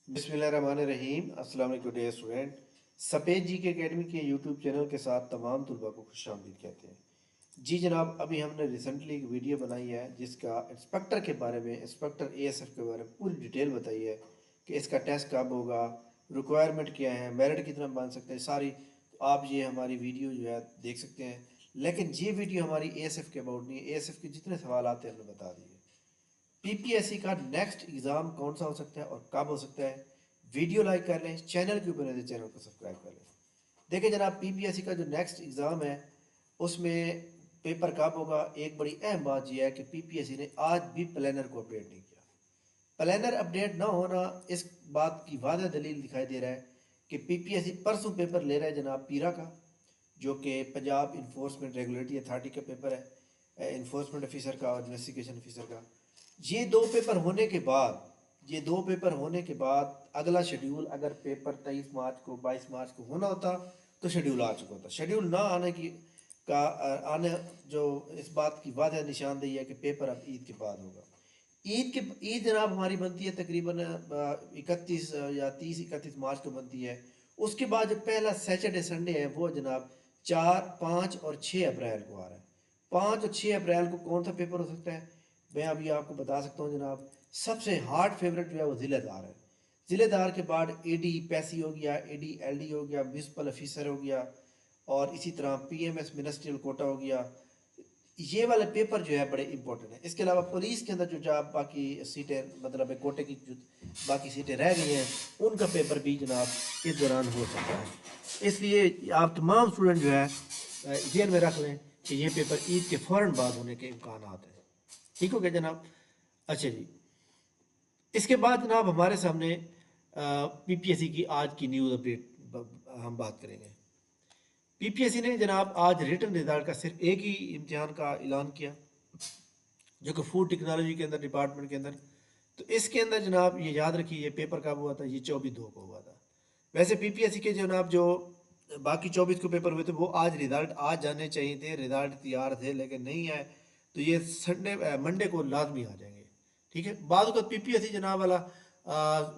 बिस्मिल्लाहिर्रहमानिर्रहीम। अस्सलाम वालेकुम डियर स्टूडेंट। सफ़ेद जी के एकेडमी के यूट्यूब चैनल के साथ तमाम तलबा को खुशामदीद कहते हैं। जी जनाब, अभी हमने रिसेंटली एक वीडियो बनाई है जिसका इंस्पेक्टर के बारे में, इंस्पेक्टर एएसएफ के बारे में पूरी डिटेल बताई है कि इसका टेस्ट कब होगा, रिक्वायरमेंट क्या है, मेरिट कितना बन सकता है, सारी आप ये हमारी वीडियो जो है देख सकते हैं। लेकिन ये वीडियो हमारी एएसएफ के अबाउट नहीं है। एएसएफ के जितने सवाल आते हैं हमने बता दिए। पीपीएससी का नेक्स्ट एग्ज़ाम कौन सा हो सकता है और कब हो सकता है, वीडियो लाइक कर लें, चैनल के ऊपर है चैनल को सब्सक्राइब कर लें। देखिए जनाब, पीपीएससी का जो नेक्स्ट एग्ज़ाम है उसमें पेपर कब होगा। एक बड़ी अहम बात यह है कि पीपीएससी ने आज भी प्लानर को अपडेट नहीं किया। प्लानर अपडेट ना होना इस बात की वाज़ह दलील दिखाई दे रहा है कि पीपीएससी परसों पेपर ले रहा है जनाब पीरा का, जो कि पंजाब इन्फोर्समेंट रेगुलेटरी अथॉरिटी का पेपर है, इन्फोर्समेंट ऑफिसर का और इन्वेस्टिगेशन ऑफिसर का। ये दो पेपर होने के बाद अगला शेड्यूल, अगर पेपर 23 मार्च को 22 मार्च को होना होता तो शेड्यूल आ चुका होता। शेड्यूल ना आने की का आने जो इस बात की वाज़ह निशानदेही है कि पेपर अब ईद के बाद होगा। ईद जनाब हमारी बनती है तकरीबन 31 या 30-31 मार्च को बनती है। उसके बाद जो पहला सैटरडे संडे है वो जनाब 4, 5 और 6 अप्रैल को आ रहा है। 5 और 6 अप्रैल को कौन सा पेपर हो सकता है, मैं अभी आपको बता सकता हूँ जनाब। सबसे हार्ड फेवरेट जो है वो ज़िलेदार है। ज़िलेदार के बाद एडी पैसी हो गया, एडी एलडी हो गया, म्यूनसिपल ऑफिसर हो गया, और इसी तरह पीएमएस मिनिस्ट्रियल कोटा हो गया। ये वाले पेपर जो है बड़े इंपॉर्टेंट है। इसके अलावा पुलिस के अंदर जो जॉब बाकी सीटें, मतलब कोटे की जो बाकी सीटें रह गई हैं, उनका पेपर भी जनाब इस दौरान हो सकता है। इसलिए आप तमाम स्टूडेंट जो है जेल में रख लें कि ये पेपर ईद के फ़ौरन बाद होने के इम्कान हैं। ठीक हो गया जनाब। अच्छा जी, इसके बाद जनाब हमारे सामने पीपीएससी की आज की न्यूज़ अपडेट हम बात करेंगे। पीपीएससी ने जनाब आज रिटन रिजल्ट का सिर्फ एक ही इम्तिहान का ऐलान किया, जो कि फूड टेक्नोलॉजी के अंदर, डिपार्टमेंट के अंदर। तो इसके अंदर जनाब ये याद रखिए, ये पेपर कब हुआ था, ये 24/2 को हुआ था। वैसे पीपीएससी के जनाब जो बाकी 24 को पेपर हुए थे वो आज रिजल्ट आज जाने चाहिए थे, रिजल्ट तैयार थे लेकिन नहीं आए। तो ये मंडे को लाजमी आ जाएंगे। ठीक है, बाद का पीपीएससी जनाब वाला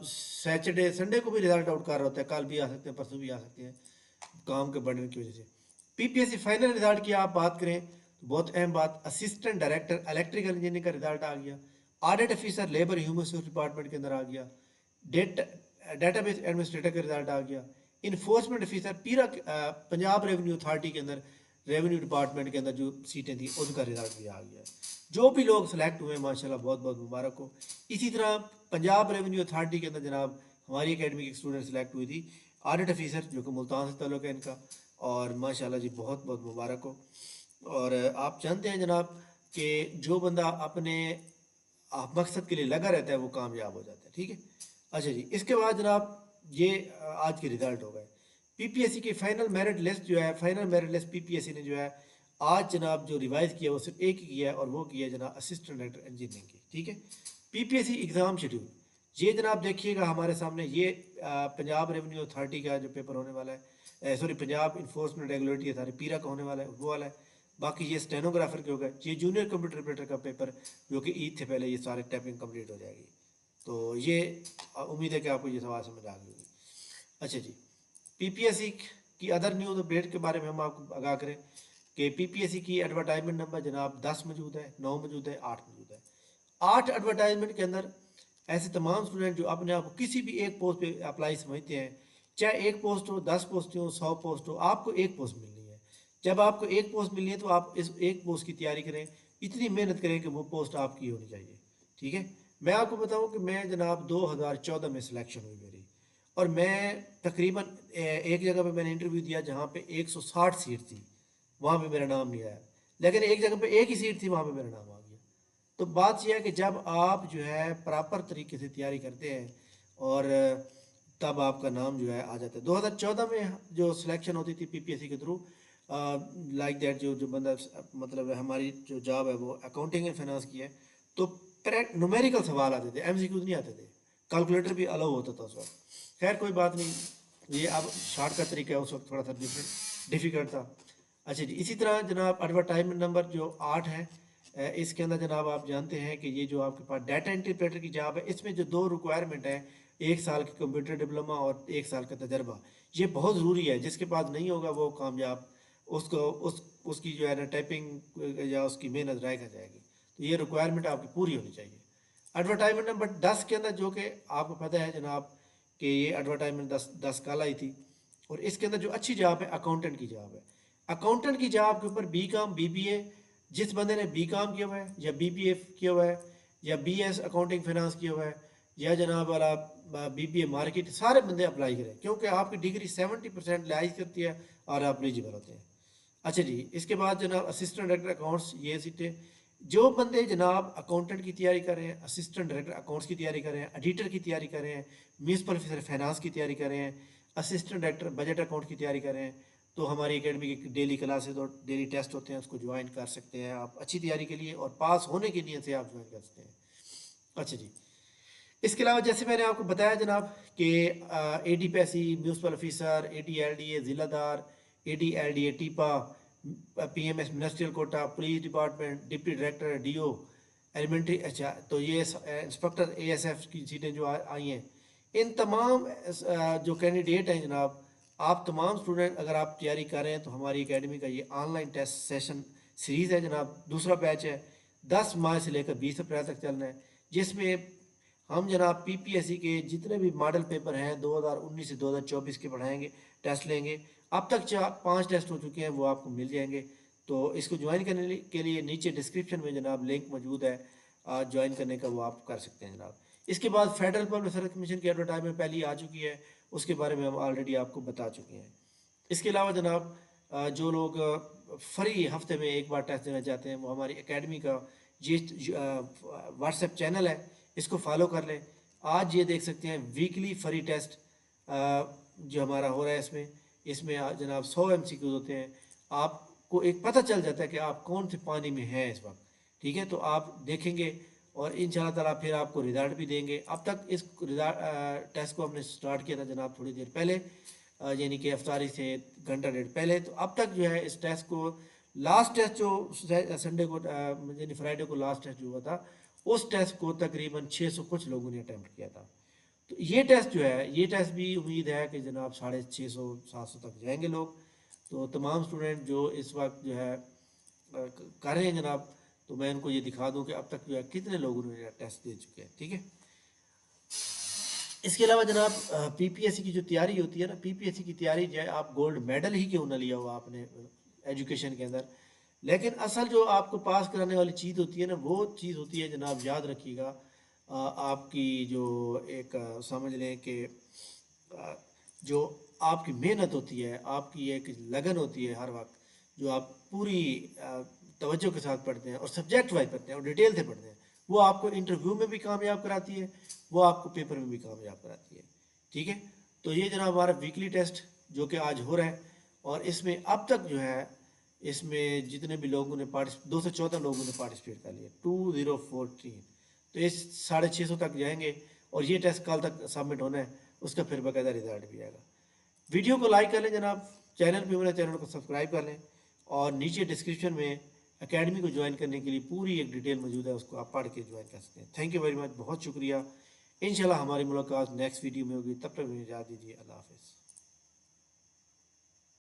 सैटरडे संडे को भी रिजल्ट आउट कर रहा होता है, कल भी आ सकते हैं, परसों भी आ सकते हैं, काम के बढ़ने की वजह से। पीपीएससी फाइनल रिजल्ट की आप बात करें तो बहुत अहम बात, असिस्टेंट डायरेक्टर इलेक्ट्रिकल इंजीनियरिंग का रिजल्ट आ गया। Audit officer labour human resource department के अंदर आ गया। डेटाबेस एडमिनिस्ट्रेटर का रिजल्ट आ गया। इन्फोर्समेंट ऑफिसर पीरा पंजाब रेवेन्यू अथॉरिटी के अंदर, रेवेन्यू डिपार्टमेंट के अंदर जो सीटें थी उनका रिजल्ट भी आ गया। जो भी लोग सेलेक्ट हुए माशाल्लाह बहुत बहुत मुबारक हो। इसी तरह पंजाब रेवेन्यू अथॉरिटी के अंदर जनाब हमारी एकेडमी की स्टूडेंट सेलेक्ट हुई थी, ऑडिट ऑफिसर, जो कि मुल्तान से ताल्लुक़ है इनका, और माशाल्लाह जी बहुत बहुत मुबारक हो। और आप जानते हैं जनाब कि जो बंदा अपने मकसद के लिए लगा रहता है वो कामयाब हो जाता है। ठीक है। अच्छा जी, इसके बाद जनाब ये आज के रिज़ल्ट हो गए। पीपीएससी की फाइनल मेरिट लिस्ट जो है, फाइनल मेरिट लिस्ट पीपीएससी ने जो है आज जनाब जो रिवाइज किया वो सिर्फ एक ही किया है, और वो किया है जनाब असिस्टेंट डायरेक्टर इंजीनियरिंग की। ठीक है। पीपीएससी एग्ज़ाम शेड्यूल ये जनाब देखिएगा हमारे सामने, ये पंजाब रेवेन्यू अथॉरिटी का जो पेपर होने वाला है, sorry Punjab enforcement regulatory authority पीरा का होने वाला है, वो वाला है। बाकी ये स्टेनोग्राफर के हो गए, ये जूनियर कंप्यूटर ऑपरेटर का पेपर, जो कि ईद से पहले ये सारे टाइपिंग कंप्लीट हो जाएगी। तो ये उम्मीद है कि आपको ये सवाल समझ आ गई होगी। अच्छा जी, पीपीएससी की अदर न्यूज़ अपडेट के बारे में हम आपको आगाह करें कि पीपीएससी की एडवर्टाइजमेंट नंबर जनाब 10 मौजूद है, 9 मौजूद है, 8 मौजूद है। 8 एडवर्टाइजमेंट के अंदर ऐसे तमाम स्टूडेंट जो अपने आप को किसी भी एक पोस्ट पे अप्लाई समझते हैं, चाहे एक पोस्ट हो, 10 पोस्ट हो, 100 पोस्ट हो, आपको एक पोस्ट मिलनी है। जब आपको एक पोस्ट मिलनी है तो आप इस एक पोस्ट की तैयारी करें, इतनी मेहनत करें कि वो पोस्ट आपकी होनी चाहिए। ठीक है। मैं आपको बताऊं कि मैं जनाब 2014 में सिलेक्शन हुई मेरी, और मैं तकरीबन एक जगह पे मैंने इंटरव्यू दिया जहाँ पे 160 सीट थी, वहाँ पे मेरा नाम नहीं आया। लेकिन एक जगह पे एक ही सीट थी, वहाँ पे मेरा नाम आ गया। तो बात यह है कि जब आप जो है प्रॉपर तरीके से तैयारी करते हैं और तब आपका नाम जो है आ जाता है। 2014 में जो सिलेक्शन होती थी पीपीएससी के थ्रू, लाइक दैट, जो बंदा, मतलब हमारी जो जॉब है वो अकाउंटिंग एंड फाइनेंस की है, तो न्यूमेरिकल सवाल आते थे, एमसीक्यूज नहीं आते थे, कैलकुलेटर भी अलाउ होता था उस वक्त। खैर कोई बात नहीं, ये अब शॉर्टकट तरीका है, उस वक्त थोड़ा सा डिफिकल्ट था। अच्छा जी, इसी तरह जनाब एडवर्टाइजमेंट नंबर जो 8 है, اس کے اندر جناب آپ جانتے ہیں کہ یہ جو آپ کے پاس ڈیٹا انٹرپریٹر کی جاب ہے، اس میں جو 2 ریکوائرمنٹ ہے، 1 سال کی کمپیوٹر ڈپلوما اور 1 سال کا تجربہ، یہ بہت ضروری ہے. جس کے پاس نہیں ہوگا وہ کامیاب، اس کو اس کی جو ہے نا ٹائپنگ یا اس کی محنت ضائع ہو جائے گی. تو یہ ریکوائرمنٹ آپ کی پوری ہونی چاہیے. ایڈورٹائزمنٹ نمبر 10 کے اندر، جو کہ آپ کو پتہ ہے جناب کہ یہ ایڈورٹائزمنٹ 10 کال آئی تھی، اور اس کے اندر جو اچھی جاب ہے اکاؤنٹنٹ کی جاب ہے. اکاؤنٹنٹ کی جاب کے اوپر بی کام بی بی اے، جس بندے نے بی کام کیا ہوا ہے یا بی بی اے کیا ہوا ہے یا بی ایس اکاؤنٹنگ فائنانس کیا ہوا ہے یا جناب والا بی بی اے مارکیٹ، سارے بندے اپلائی کریں، کیونکہ آپ کی ڈگری 70% لائز کرتی ہے اور آپ ایلیجبل ہوتے ہیں. اچھا جی، اس کے بعد جناب اسسٹنٹ ڈائریکٹر اکاؤنٹس، یہ سیٹیں جو بندے جناب اکاؤنٹنٹ کی تیاری کر رہے ہیں، اسسٹنٹ ڈائریکٹر اکاؤنٹس کی تیاری کر رہے ہیں، ایڈیٹر کی تیاری کر رہے ہیں، میونسپل آفیسر فائنانس کی تیاری کر رہے ہیں، اسسٹنٹ ڈائریکٹر بجٹ اکاؤنٹ کی تیاری کر رہے ہیں، تو ہماری اکیڈمی کی ڈیلی کلاسز اور ڈیلی ٹیسٹ ہوتے ہیں، اس کو جوائن کر سکتے ہیں آپ اچھی تیاری کے لیے، اور پاس ہونے کی نیت سے آپ جوائن کر سکتے ہیں. اچھا جی، اس کے علاوہ جیسے میں نے آپ کو بتایا جناب کہ A D P C, municipal officer, A D L D A ضلع دار، A D L D A ٹیپا، P M S ministerial quota, police department, deputy director D O elementary. اچھا، تو یہ انسپکٹر اے ایس ایف کی سیٹیں جو آئی ہیں، ان تمام جو کینڈیڈیٹ ہیں جناب، آپ تمام اسٹوڈنٹ اگر آپ تیاری کر رہے ہیں تو ہماری اکیڈمی کا یہ on line test session series ہے جناب، دوسرا بیچ ہے، 10 مارچ سے لے کر 20 اپریل تک چلنا ہے، جس میں ہم جناب پی پی ایس سی کے جتنے بھی ماڈل پیپر ہیں 2019 سے 2024 کے پڑھائیں گے، ٹیسٹ لیں گے. اب تک 5 ٹیسٹ ہو چکے ہیں، وہ آپ کو مل جائیں گے. تو اس کو جوائن کرنے کے لیے نیچے ڈسکرپشن میں جناب لنک موجود ہے، جوائن کرنے کا وہ آپ کر سکتے ہیں جناب. اس کے بعد فیڈرل پبلک سروس کمیشن کی ایڈورٹائزمنٹ پہلی آ چکی ہے، اس کے بارے میں ہم آلریڈی آپ کو بتا چکے ہیں. اس کے علاوہ جناب جو لوگ فری ہفتے میں ایک بار ٹیسٹ دینا چاہتے ہیں، وہ ہماری اکیڈمی کا یہ واٹس ایپ چینل ہے، اس کو فالو کر لیں. آج یہ دیکھ سکتے ہیں ویکلی فری ٹیسٹ جو ہمارا ہو رہا ہے، اس میں جناب 100 MCQs ہوتے ہیں. آپ کو ایک پتہ چل جاتا ہے کہ آپ کون سے پانی میں ہیں اس وقت، ٹھیک ہے؟ تو آپ دیکھیں گے اور ان شاء اللہ تعالیٰ پھر آپ کو رزلٹ بھی دیں گے. اب تک اس ٹیسٹ کو ہم نے سٹارٹ کیا تھا جناب تھوڑی دیر پہلے، یعنی کہ افطاری سے گھنٹہ ڈیڑھ پہلے. تو اب تک جو ہے اس ٹیسٹ کو، لاسٹ ٹیسٹ جو سنڈے کو یعنی فرائیڈے کو لاسٹ ٹیسٹ جو ہوا تھا، اس ٹیسٹ کو تقریباً 600 کچھ لوگوں نے اٹیمپٹ کیا تھا. تو یہ ٹیسٹ جو ہے، یہ ٹیسٹ بھی امید ہے کہ جناب 650 700 تک جائیں گے لوگ. تو تمام اسٹوڈنٹ جو اس وقت جو ہے کر رہے ہیں جناب، تو میں ان کو یہ دکھا دوں کہ اب تک جو ہے کتنے لوگوں نے ٹیسٹ دے چکے ہیں، ٹھیک ہے؟ اس کے علاوہ جناب پی پی ایس سی کی جو تیاری ہوتی ہے نا، پی پی ایس سی کی تیاری جو ہے، آپ گولڈ میڈل ہی کیوں نہ لیا ہوا آپ نے ایجوکیشن کے اندر، لیکن اصل جو آپ کو پاس کرانے والی چیز ہوتی ہے نا، وہ چیز ہوتی ہے جناب، یاد رکھیے گا، آپ کی جو ایک سمجھ لیں کہ جو آپ کی محنت ہوتی ہے، آپ کی ایک لگن ہوتی ہے ہر وقت، جو آپ پوری توجہ کے ساتھ پڑھتے ہیں اور سبجیکٹ وائز پڑھتے ہیں اور ڈیٹیل سے پڑھتے ہیں، وہ آپ کو انٹرویو میں بھی کامیاب کراتی ہے، وہ آپ کو پیپر میں بھی کامیاب کراتی ہے، ٹھیک ہے؟ تو یہ جناب ہمارا ویکلی ٹیسٹ جو کہ آج ہو رہا ہے، اور اس میں اب تک جو ہے، اس میں جتنے بھی لوگوں نے 214 لوگوں نے پارٹیسپیٹ کر لیا، 2014. تو یہ 650 تک جائیں گے، اور یہ ٹیسٹ کل تک سبمٹ ہونا ہے، اس کا پھر باقاعدہ رزلٹ بھی آئے گا. ویڈیو کو لائک کر لیں جناب، چینل پہ میرے چینل کو سبسکرائب کر لیں، اور نیچے ڈسکرپشن میں اکیڈمی کو جوائن کرنے کے لیے پوری ایک ڈیٹیل موجود ہے، اس کو آپ پڑھ کے جوائن کر سکتے ہیں. تھینک یو ویری مچ، بہت شکریہ. انشاءاللہ ہماری ملاقات نیکسٹ ویڈیو میں ہوگی، تب تک مجھے اجازت دیجیے. اللہ حافظ.